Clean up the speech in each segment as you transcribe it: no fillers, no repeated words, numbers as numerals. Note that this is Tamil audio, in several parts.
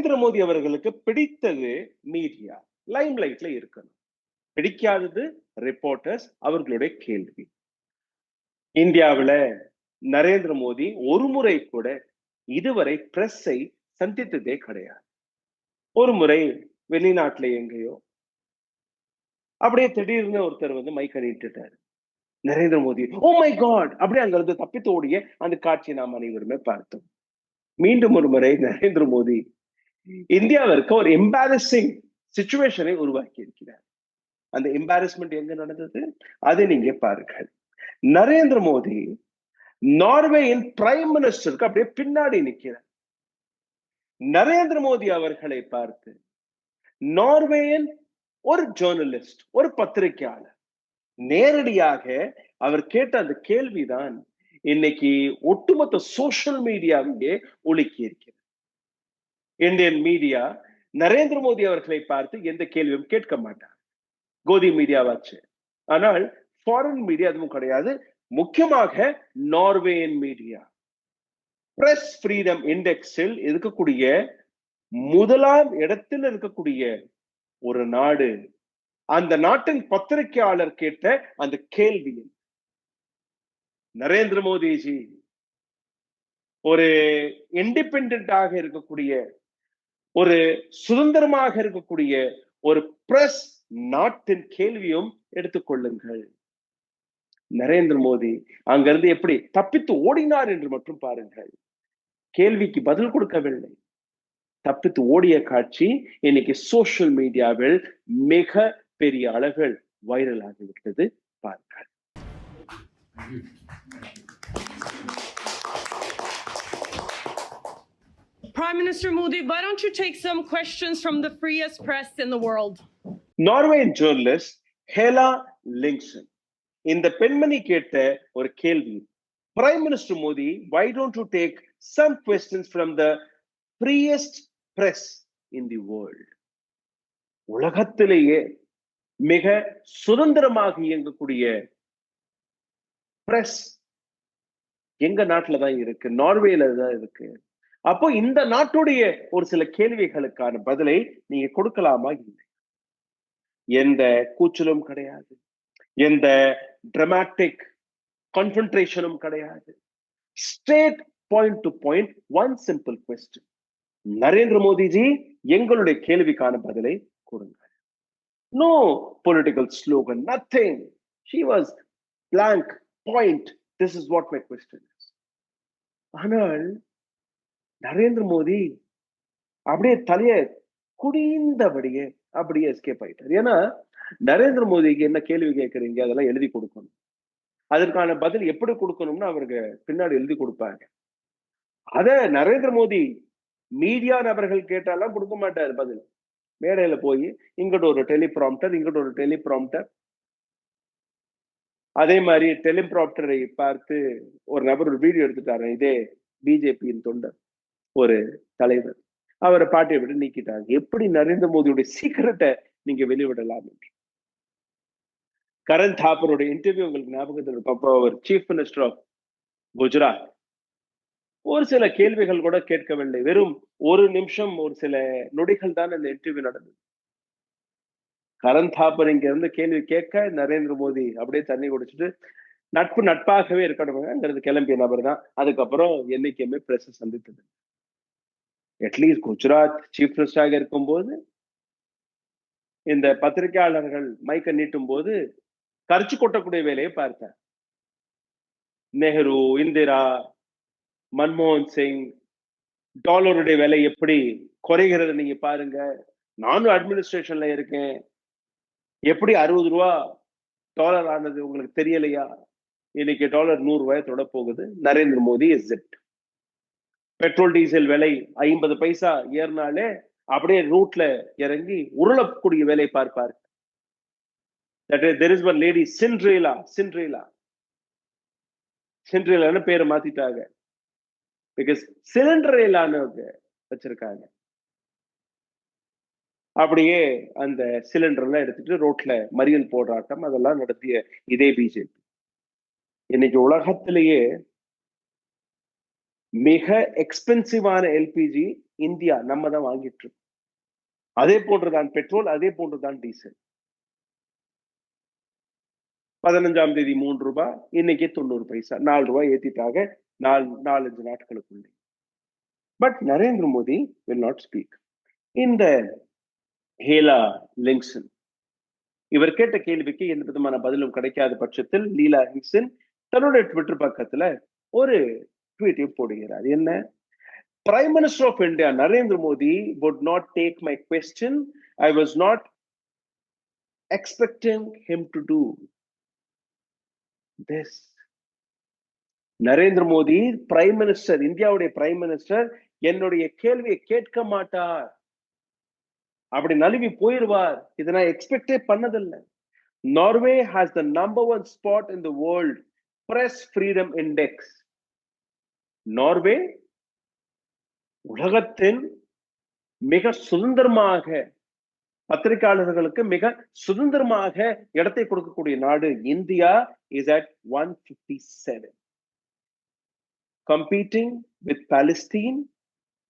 நரேந்திர மோடி அவர்களுக்கு பிடித்தது மீடியா லைம் லைட்ல இருக்கணும், பிடிக்காதது ரிப்போர்ட்டர்ஸ் அவர்களுடைய கேள்வி. இந்தியாவில நரேந்திர மோடி ஒரு முறை கூட இதுவரை பிரஸ்ஸை சந்தித்ததே கிடையாது. ஒரு முறை வெளிநாட்டுல எங்கேயோ அப்படியே திடீர்னு ஒருத்தர் வந்து மைக்க நீட்டுட்டாரு. Narendra Modi oh my god அப்படியே அங்க இருந்து தப்பித்து ஓடிய அந்த காட்சியை நாம் அனைவருமே பார்த்தோம். மீண்டும் ஒரு முறை நரேந்திர மோடி இந்தியாவிற்கு ஒரு எம்பாரசிங் சிச்சுவேஷனை உருவாக்கி இருக்கிறார். அந்த எம்பாரஸ்மெண்ட் எங்க நடந்தது அதை நீங்க பாருங்கள். நரேந்திர மோடி நார்வேயின் பிரைம் மினிஸ்டருக்கு அப்படியே பின்னாடி நிற்கிறார். நரேந்திர மோடி அவர்களை பார்த்து நார்வேயின் ஒரு ஜேர்னலிஸ்ட், ஒரு பத்திரிகையாளர் நேரடியாக அவர் கேட்ட அந்த கேள்விதான் இன்னைக்கு ஒட்டுமொத்த சோசியல் மீடியாவையே உலுக்கி இருக்கிறது. இந்தியன் மீடியா நரேந்திர மோடி அவர்களை பார்த்து எந்த கேள்வியும் கேட்க மாட்டார், கோதி மீடியாவாச்சு. ஆனால் ஃபாரின் மீடியா அதுவும் கிடையாது. முக்கியமாக நார்வேயின் மீடியா பிரஸ் ஃப்ரீடம் இண்டெக்ஸில் இருக்கக்கூடிய முதலாம் இடத்தில் இருக்கக்கூடிய ஒரு நாடு. அந்த நாட்டின் பத்திரிகையாளர் கேட்ட அந்த கேள்வியில் நரேந்திர மோடிஜி ஒரு இண்டிபெண்டாக இருக்கக்கூடிய, ஒரு சுதந்திரமாக இருக்கக்கூடிய ஒரு பிரஸ் நாட்டின் கேள்வியும் எடுத்துக்கொள்ளுங்கள். நரேந்திர மோடி அங்கிருந்து எப்படி தப்பித்து ஓடினார் என்று மட்டும் பாருங்கள். கேள்விக்கு பதில் கொடுக்கவில்லை, தப்பித்து ஓடிய காட்சி இன்னைக்கு சோசியல் மீடியாவில் மிக பெரிய அளவில் வைரல் ஆகிவிட்டது. பாருங்கள். Prime Minister Modi, why don't you take some questions from the freest press in the world? Norwegian journalist Hela Lingsson இந்த பெண்மணி கேட்ட ஒரு கேள்வி, Prime Minister Modi, why don't you take some questions from the freest press in the world? உலகத்திலேயே மிக சுதந்திரமாக இயங்கக்கூடிய பிரஸ் எங்க நாட்டுல தான் இருக்கு, நார்வேல தான் இருக்கு. அப்போ இந்த நாட்டுடைய ஒரு சில கேள்விகளுக்கான பதிலை நீங்க கொடுக்கலாமா? இல்லை. எந்த கூச்சலும் கிடையாது, எந்த டிராமாட்டிக் கான்ஃபரன்ட்ரேஷனும் கிடையாது. Straight point to point, one simple question. Narendra Modiji எங்களுடைய கேள்விக்கான பதிலை கொடுங்க. No political slogan, nothing. She was blank point. This is what my question is. ஆனால் நரேந்திர மோடி அப்படியே தலைய குடிந்தபடியே அப்படியே எஸ்கேப் ஆயிட்டார். ஏன்னா நரேந்திர மோடிக்கு என்ன கேள்வி கேட்கறீங்க அதெல்லாம் எழுதி கொடுக்கணும், அதற்கான பதில் எப்படி கொடுக்கணும்னு அவருக்கு பின்னாடி எழுதி கொடுப்பாங்க. அத நரேந்திர மோடி மீடியா நபர்கள் கேட்டாலாம் கொடுக்க மாட்டாரு பதில். மேடையில போய் இங்கிட்ட ஒரு டெலிப்ராம்ப்டர், இங்கிட்ட ஒரு டெலிப்ராம்ப்டர். அதே மாதிரி டெலிப்ராம்ப்டரை பார்த்து ஒரு நபர் ஒரு வீடியோ எடுத்துட்டாரு. இதே பிஜேபியின் தொண்டர், ஒரு தலைவர், அவரை பாட்டியை விட்டு நீக்கிட்டாங்க. எப்படி நரேந்திர மோடியுடைய சீக்கிரட்டை நீங்க வெளிவிடலாம் என்று. கரண் தாப்பருடைய இன்டர்வியூ உங்களுக்கு ஞாபகத்தில் இருக்கும். அப்போ அவர் சீஃப் மினிஸ்டர் ஆஃப் குஜராத். ஒரு சில கேள்விகள் கூட கேட்கவில்லை, வெறும் ஒரு நிமிஷம் ஒரு சில நொடிகள் தான் அந்த இன்டர்வியூ நடந்தது. கரண் தாப்பர் இங்க இருந்து கேள்வி கேட்க நரேந்திர மோடி அப்படியே தண்ணி குடிச்சிட்டு நட்பு நட்பாகவே இருக்கணும்ங்கிறது கிளம்பிய நபர் தான். அதுக்கப்புறம் என்னைக்குமே பிரஸ் சந்தித்தது. அட்லீஸ்ட் குஜராத் சீஃப் மினிஸ்டராக இருக்கும்போது இந்த பத்திரிகையாளர்கள் மைக்க நீட்டும் போது கரிச்சு கொட்டக்கூடிய வேலையை பார்த்தார். நேரு, இந்திரா, மன்மோகன் சிங், டாலருடைய விலை எப்படி குறைகிறது நீங்க பாருங்க, நானும் அட்மினிஸ்ட்ரேஷன்ல இருக்கேன், எப்படி 60 ரூபா டாலர் ஆனது உங்களுக்கு தெரியலையா? இன்னைக்கு டாலர் 100 ரூபாய் தொட போகுது. Narendra Modi is it. Petrol diesel விலை 50 பைசா ஏறினாலே அப்படியே ரூட்ல இறங்கி உருளக்கூடிய வேலை பார்ப்பார். There is one lady, சிண்ட்ரேலான்னு பேரை மாத்திட்டாங்க. பிகாஸ் சிலிண்டரேலான்னு வச்சிருக்காங்க. அப்படியே அந்த சிலிண்டர்லாம் எடுத்துட்டு ரோட்ல மறியல் போராட்டம் அதெல்லாம் நடத்திய இதே பிஜேபி இன்னைக்கு உலகத்திலேயே மிக எக்ஸ்பென்சிவான எல்பிஜி இந்தியா நம்ம தான் வாங்கிட்டு இருக்கோம். அதே போன்றுதான் பெட்ரோல், அதே போன்றுதான் டீசல். 15ஆம் தேதி 3 ரூபாய், இன்னைக்கு 90 பைசா, 4 ரூபாய் ஏத்திட்டாங்க 4-5 நாட்களுக்குள்ளே. But Narendra Modi will not speak. இந்த ஹேலா லிங்க்சன் இவர் கேட்ட கேள்விக்கு எந்த விதமான பதிலும் கிடைக்காத பட்சத்தில் லீலா லிங்க்சன் தன்னுடைய ட்விட்டர் பக்கத்துல ஒரு ட்வீட்டையும் போடுகிறார். என்ன? Prime Minister of India Narendra Modi would not take my question. I was not expecting him to do this. Narendra Modi prime minister, இந்தியாவுடைய பிரைம் மினிஸ்டர் என்னுடைய கேள்வியை கேட்க மாட்டார், அப்படி நழுவி போயிருவார், இதை நான் எக்ஸ்பெக்டே பண்ணதில்லை. Norway has the number 1 spot in the world press freedom index. Norway உலகத்தின் மிக சுதந்திரமாக பத்திரிகையாளர்களுக்கு மிக சுதந்திரமாக இடத்தை கொடுக்கக்கூடிய நாடு. India is at 157, competing with Palestine,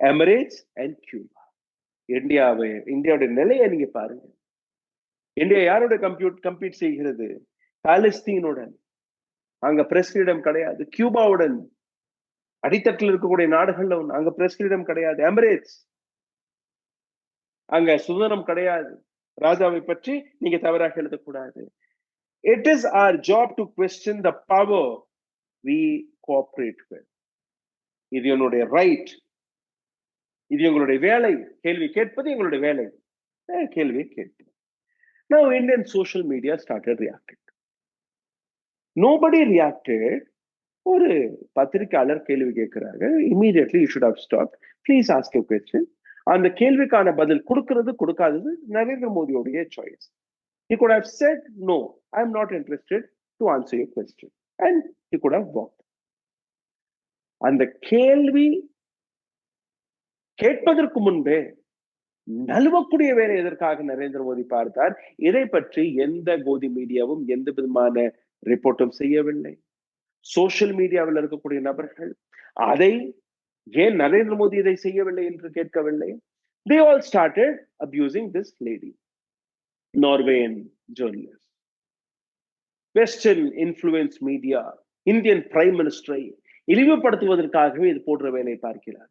Emirates and Cuba. இந்தியாவுடைய நிலையை நீங்க பாருங்க. இந்தியா யாரோட கம்பீட் செய்கிறது? பாலஸ்தீனுடன். அங்க பிரஸ் ஃப்ரீடம் கிடையாது. கியூபாவுடன், அடித்தட்டில் இருக்கக்கூடிய நாடுகள்ல ஒண்ணு, அங்க பிரஸ் ஃப்ரீடம் கிடையாது. எமிரேட்ஸ், அங்க சுதந்திரம் கிடையாது. ராஜாவை பற்றி நீங்க தவறாக எழுதக்கூடாது. It is our job to question the power we cooperate with. இது என்னுடைய ரைட், இது எங்களுடைய வேலை. கேள்வி கேட்பது எங்களுடைய வேலை. கேள்வி கேட்பது. Now Indian social media started reacting. Nobody reacted. ஒரு பத்திரிகையாளர் கேள்வி கேட்கிறாங்க. Immediately you should have stopped. Please ask a question. அந்த கேள்விக்கான பதில் கொடுக்கிறது கொடுக்காதது நரேந்திர மோடியோடைய choice. He could have said, no, I am not interested to answer your question. And he could have walked. அந்த கேள்வி கேட்பதற்கு முன்பே நழுவக்கூடிய வேலை எதற்காக நரேந்திர மோடி பார்த்தார்? இதை பற்றி எந்த கோதி மீடியாவும் எந்த விதமான ரிப்போர்ட்டும் செய்யவில்லை. சோசியல் மீடியாவில் இருக்கக்கூடிய நபர்கள் அதை ஏன் நரேந்திர மோடி இதை செய்யவில்லை என்று கேட்கவில்லை. They all started abusing this lady, Norwegian journalist, Western influence media, Indian Prime Minister இழிவுபடுத்துவதற்காகவே இது போன்ற வேலை பார்க்கிறார்.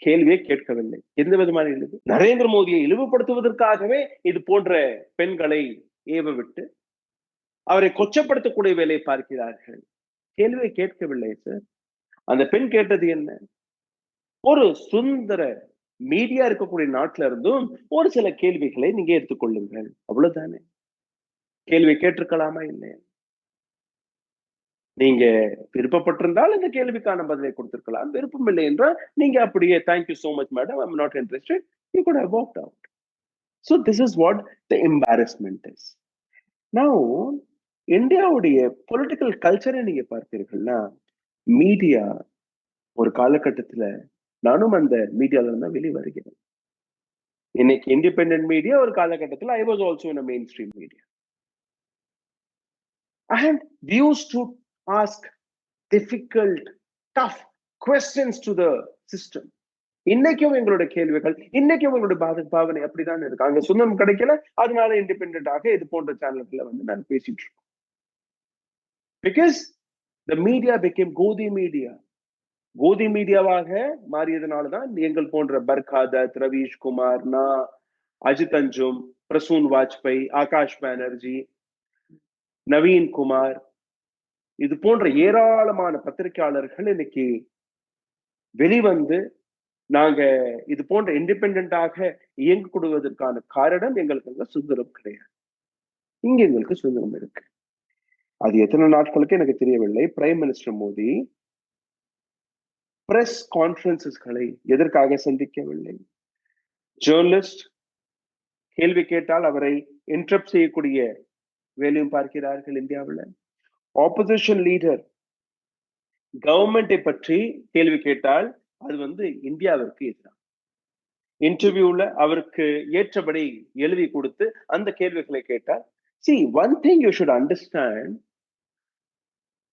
கேள்வியை கேட்கவில்லை. எந்த விதமான இழிவு? நரேந்திர மோடியை இழிவுபடுத்துவதற்காகவே இது போன்ற பெண்களை ஏவ விட்டு அவரை கொச்சப்படுத்தக்கூடிய வேலையை பார்க்கிறார்கள். கேள்வியை கேட்கவில்லை சார். அந்த பெண் கேட்டது என்ன? ஒரு சுந்தர மீடியா இருக்கக்கூடிய நாட்டில இருந்தும் ஒரு சில கேள்விகளை நீங்க எடுத்துக்கொள்ளுங்கள், அவ்வளவுதானே. கேள்வி கேட்டிருக்கலாமா? இல்லை. நீங்க விருப்பப்பட்டிருந்தால் இந்த கேள்விக்கான பதிலை கொடுத்திருக்கலாம். விருப்பம் இல்லை என்றால் நீங்க அப்படியே thank you so much madam, I'm not interested, you good have walked out. So this is what the embarrassment is. Now இந்தியாவுடைய பொலிட்டிக்கல் கல்ச்சரை நீங்க பார்த்தீர்கள்னா, மீடியா ஒரு காலகட்டத்துல, நானும் அந்த மீடியால இருந்தா வெளியே வருகிறேன். இன்னைக்கு இண்டிபெண்டன்ட் மீடியா, ஒரு காலகட்டத்தில் I was also in a mainstream media. And we used to ask difficult, tough questions to the system. இன்னைக்கும் எங்களுடைய கேள்விகள், இன்னைக்கும் எங்களுடைய பாவனை அப்படிதான் இருக்கு. அங்க சுதந்திரம் கிடைக்கல, அதனால இண்டிபெண்டன்டாக இது போன்ற சேனல்களை நான் பேசிட்டு இருக்கோம். Because the media became Godi media. Godi மீடியாவாக மாறியதுனாலதான் எங்கள் போன்ற பர்காதத், ரவீஷ் குமார், நான், அஜித் அஞ்சும், பிரசூன் வாஜ்பாய், ஆகாஷ் பானர்ஜி, நவீன் குமார், இது போன்ற ஏராளமான பத்திரிகையாளர்கள் இன்னைக்கு வெளிவந்து நாங்க இது போன்ற இண்டிபெண்டன்டாக இயங்க கொடுவதற்கான காரணம் எங்களுக்கு சுதந்திரம் கிடையாது. இங்க எங்களுக்கு சுதந்திரம் இருக்கு. அது எத்தனை நாட்களுக்கு எனக்கு தெரியவில்லை. பிரைம் மினிஸ்டர் மோடி பிரஸ் கான்பரன்சஸ்களை எதற்காக சந்திக்கவில்லை? ஜேர்னலிஸ்ட் கேள்வி கேட்டால் அவரை இன்டரப்ட் செய்யக்கூடிய வேலையும் பார்க்கிறார்கள் இந்தியாவில். ஆப்போசிஷன் லீடர் கவர்மெண்டை பற்றி கேள்வி கேட்டால் அது இந்தியாவிற்கு எதிராக. இன்டர்வியூல அவருக்கு ஏற்றபடி எழுதி கொடுத்து அந்த கேள்விகளை கேட்டால், see, one thing you should understand,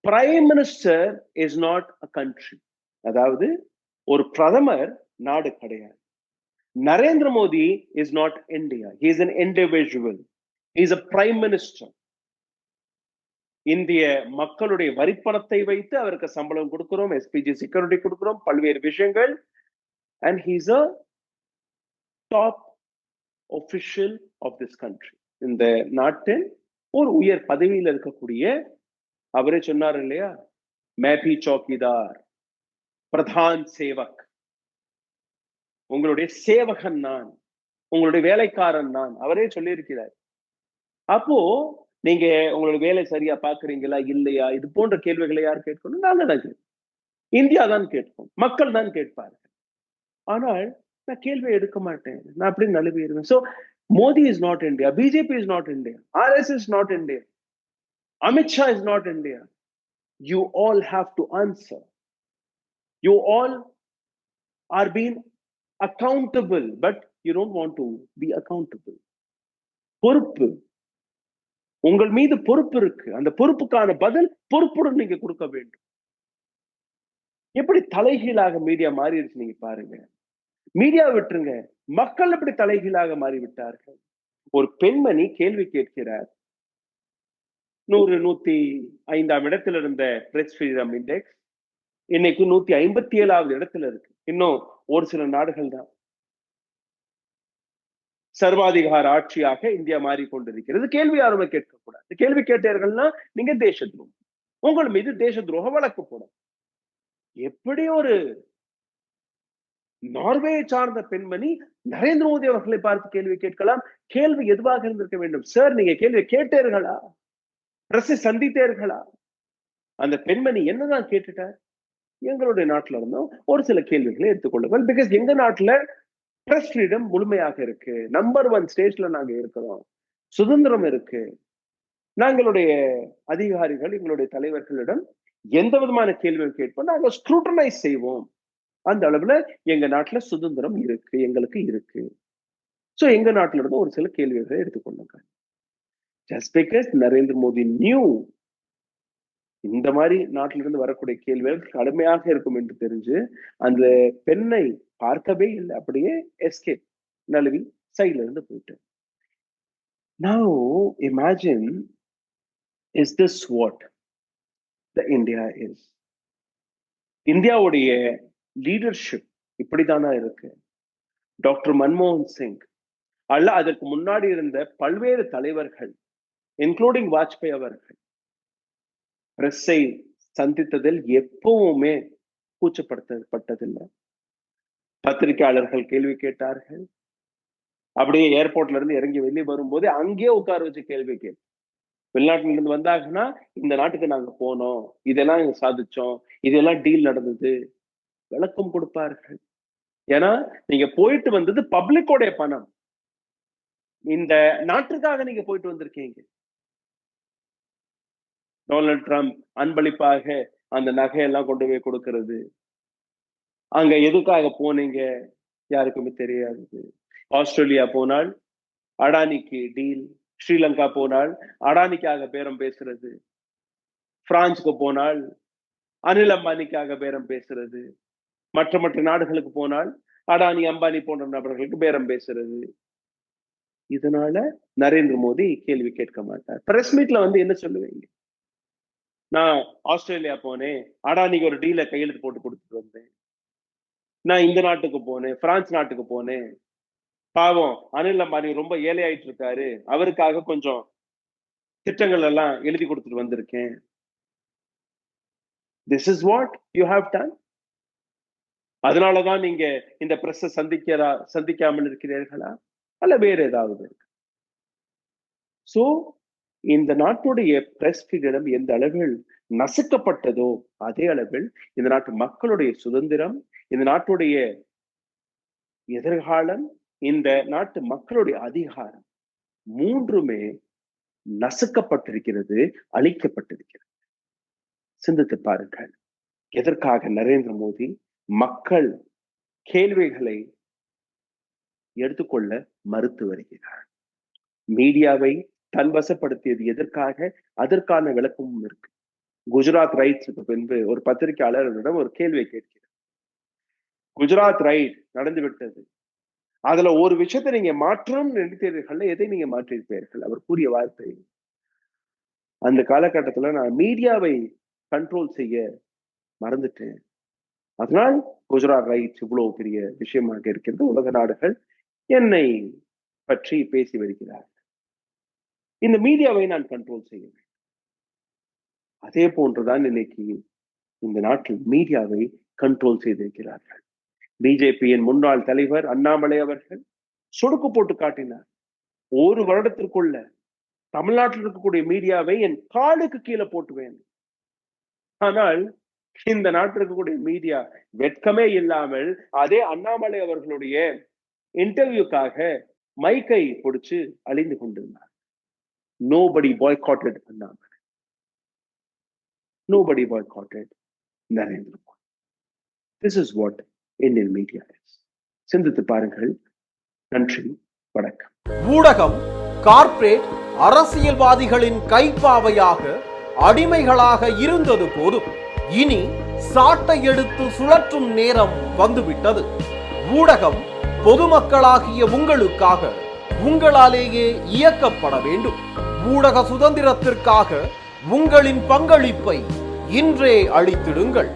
Prime Minister is not a country. அதாவது ஒரு பிரதமர் நாடு கிடையாது. Narendra Modi is not India. He is an individual. He is a prime minister. இந்திய மக்களுடைய வரிப்பணத்தை வைத்து அவருக்கு சம்பளம் கொடுக்கிறோம், எஸ்பிஜி செக்யூரிட்டி கொடுக்கிறோம், பல்வேறு விஷயங்கள். And he's a top official of this country. இந்த நாட்டின் ஒரு உயர் பதவியில் இருக்கக்கூடிய அவரே சொன்னார் இல்லையா, மேபி சௌக்கிதார், பிரதான் சேவக், உங்களுடைய சேவகன் நான், உங்களுடைய வேலைக்காரன் நான், அவரே சொல்லி இருக்கிறார். அப்போ நீங்க உங்களோட வேலை சரியா பாக்குறீங்களா இல்லையா, இது போன்ற கேள்விகளை யார் கேட்கணும்? நாங்க தான் கேட்போம், இந்தியா தான் கேட்போம், மக்கள் தான் கேட்பார்கள். ஆனால் நான் கேள்வியை எடுக்க மாட்டேன், நான் அப்படி நழுவிடுவேன். So Modi is not India, BJP is not India, RS is not India, Amit Shah is not India. You all have to answer. You all are being accountable, but you don't want to be accountable. பொறுப்பு, உங்கள் மீது பொறுப்பு இருக்கு. அந்த பொறுப்புக்கான பதில் பொறுப்புடன் நீங்க கொடுக்க வேண்டும். எப்படி தலைகீழாக மீடியா மாறிடுச்சு நீங்க பாருங்க. மீடியா விட்டுருங்க, மக்கள் எப்படி தலைகீழாக மாறிவிட்டார்கள். ஒரு பெண்மணி கேள்வி கேட்கிறார். 105ஆம் இடத்துல இருந்த பிரஸ் ஃப்ரீடம் இண்டெக்ஸ் இன்னைக்கு 157வது இடத்துல இருக்கு. இன்னும் ஒரு சில நாடுகள் தான் சர்வாதிகார ஆட்சியாக இந்தியா மாறிக்கொண்டிருக்கிறது. கேள்வி யாருமே கேட்கக்கூடாது. கேள்வி கேட்டீர்கள்னா நீங்க தேச துரோகம், உங்கள் மீது தேச துரோக வழக்கு போடும். எப்படி ஒரு நார்வேயை சார்ந்த பெண்மணி நரேந்திர மோடி அவர்களை பார்த்து கேள்வி கேட்கலாம்? கேள்வி எதுவாக இருந்திருக்க வேண்டும்? சார், நீங்க கேள்வி கேட்டீர்களா? பிரஸை சந்தித்தீர்களா? அந்த பெண்மணி என்னதான் கேட்டுட்டார்? எங்களுடைய நாட்டுல இருந்தும் ஒரு சில கேள்விகளை எடுத்துக்கொள்ளுங்கள். பிகாஸ் எங்க நாட்டுல பிரஸ் ஃப்ரீடம் முழுமையாக இருக்கு. நம்பர் 1 ஸ்டேஜ்ல நாங்க இருக்கிறோம். சுதந்திரம் இருக்கு. நாங்களுடைய அதிகாரிகள், எங்களுடைய தலைவர்களிடம் எந்த விதமான கேள்விகள் கேட்போம், நாங்க ஸ்க்ரூட்டனைஸ் செய்வோம். அந்த அளவுல எங்க நாட்டுல சுதந்திரம் இருக்கு, எங்களுக்கு இருக்கு. சோ எங்க நாட்டுல இருந்து ஒரு சில கேள்விகளை எடுத்துக்கொள்ளுங்க. Just because Narendra Modi new இந்த மாதிரி நாட்டில இருந்து வரக்கூடிய கேள்விகள் கடுமையாக இருக்கும் என்று தெரிஞ்சு அந்த பெண்ணை பார்க்கவே இல்லை, அப்படியே எஸ்கேப் நழுவி சைட்ல இருந்து போயிட்டு. Now imagine, is this what the India is? இந்தியாவுடைய லீடர்ஷிப் இப்படிதானா இருக்கு? டாக்டர் மன்மோகன் சிங் அல்ல அதற்கு முன்னாடி இருந்த பல்வேறு தலைவர்கள் இன்க்ளூடிங் வாஜ்பாய் அவர்கள் பிரஸை சந்தித்ததில் எப்பவுமே கூச்சப்படுத்தப்பட்டதில்லை. பத்திரிகையாளர்கள் கேள்வி கேட்டார்கள். அப்படியே ஏர்போர்ட்ல இருந்து இறங்கி வெளியே வரும்போது அங்கேயே உட்கார வச்சு கேள்வி கேட்போம். வெளிநாட்டுல இருந்து வந்தாங்கன்னா இந்த நாட்டுக்கு நாங்க போனோம், இதெல்லாம் நாங்க சாதிச்சோம், இதெல்லாம் டீல் நடந்தது, விளக்கம் கொடுப்பார்கள். ஏன்னா நீங்க போயிட்டு வந்தது பப்ளிக்கோடைய பணம், இந்த நாட்டுக்காக நீங்க போயிட்டு வந்திருக்கீங்க. டொனால்ட் ட்ரம்ப் அன்பளிப்பாக அந்த நகையெல்லாம் கொண்டு போய் கொடுக்கிறது. அங்க எதுக்காக போனீங்க யாருக்குமே தெரியாது. ஆஸ்திரேலியா போனால் அடானிக்கு டீல், ஸ்ரீலங்கா போனால் அடானிக்காக பேரம் பேசுறது, பிரான்சுக்கு போனால் அனில் அம்பானிக்காக பேரம் பேசுறது, மற்ற நாடுகளுக்கு போனால் அடானி அம்பானி போன்ற நபர்களுக்கு பேரம் பேசுறது. இதனால நரேந்திர மோடி கேள்வி கேட்க மாட்டார். பிரஸ் மீட்ல வந்து என்ன சொல்லுவீங்க? நான் ஆஸ்திரேலியா போனேன், அடானிக்கு ஒரு டீலை கையெழுத்து போட்டு கொடுத்துட்டு வந்தேன். நான் இந்த நாட்டுக்கு போனேன், பிரான்ஸ் நாட்டுக்கு போனேன், பாவம் அனில் அம்பானி ரொம்ப ஏழையாயிட்டு இருக்காரு, அவருக்காக கொஞ்சம் திட்டங்கள் எல்லாம் எழுதி கொடுத்துட்டு வந்திருக்கேன். This is what you have done. அதனாலதான் நீங்க இந்த பிரஸ் சந்திக்காமல் இருக்கிறீர்களா அல்ல வேற ஏதாவது இருக்கு? சோ இந்த நாட்டுடைய பிரஸ் ஃப்ரீடம் எந்த அளவில் நசுக்கப்பட்டதோ அதே அளவில் இந்த நாட்டு மக்களுடைய சுதந்திரம், இந்த நாட்டுடைய எதிர்காலம், இந்த நாட்டு மக்களுடைய அதிகாரம் மூன்றுமே நசுக்கப்பட்டிருக்கிறது, அழிக்கப்பட்டிருக்கிறது. சிந்தித்து பாருங்கள், எதற்காக நரேந்திர மோடி மக்கள் கேள்விகளை எடுத்துக்கொள்ள மறுத்து வருகிறார்? மீடியாவை தன்வசப்படுத்தியது எதற்காக? அதற்கான விளக்கமும் இருக்கு. குஜராத் ரைட்ஸுக்கு பின்பு ஒரு பத்திரிகையாளரிடம் ஒரு கேள்வியை கேட்கிறார். குஜராத் ரைட் நடந்து விட்டது. அதுல ஒரு விஷயத்தை நீங்க மாற்றணும் நினைத்தீர்கள், எதை நீங்க மாற்றிருப்பீர்கள்? அவர் கூறிய வார்த்தை, அந்த காலகட்டத்துல நான் மீடியாவை கண்ட்ரோல் செய்ய மறந்துட்டேன், அதனால் குஜராத் ரைட்ஸ் இவ்வளவு பெரிய விஷயமாக இருக்கிறது, உலக நாடுகள் என்னை பற்றி பேசி வருகிறார்கள், இந்த மீடியாவை நான் கண்ட்ரோல் செய்ய வேண்டும். அதே போன்றுதான் இன்னைக்கு இந்த நாட்டில் மீடியாவை கண்ட்ரோல் செய்திருக்கிறார்கள். பிஜேபியின் முன்னாள் தலைவர் அண்ணாமலை அவர்கள் சொடுக்கு போட்டு காட்டினார், ஒரு வருடத்திற்குள்ள தமிழ்நாட்டில் இருக்கக்கூடிய மீடியாவை என் காலுக்கு கீழே போட்டுவேன். ஆனால் இந்த நாட்டில் இருக்கக்கூடிய மீடியா வெட்கமே இல்லாமல் அதே அண்ணாமலை அவர்களுடைய இன்டர்வியூக்காக மைக்கை பிடிச்சு அழிந்து கொண்டிருந்தார். Nobody boycotted Annamalai. Nobody boycotted Narendra Modi. This is what Indian media is. சிந்தித்து பாருங்கள். நன்றி, வணக்கம். ஊடகம் கார்ப்பரேட் அரசியல்வாதிகளின் கைப்பாவையாக அடிமைகளாக இருந்தது போதும், இனி சாட்டை எடுத்து சுழற்றும் நேரம் வந்துவிட்டது. ஊடகம் பொதுமக்களாகிய உங்களுக்காக, உங்களாலேயே இயக்கப்பட வேண்டும். ஊடக சுதந்திரத்திற்காக உங்களின் பங்களிப்பை இன்றே அளித்திடுங்கள்.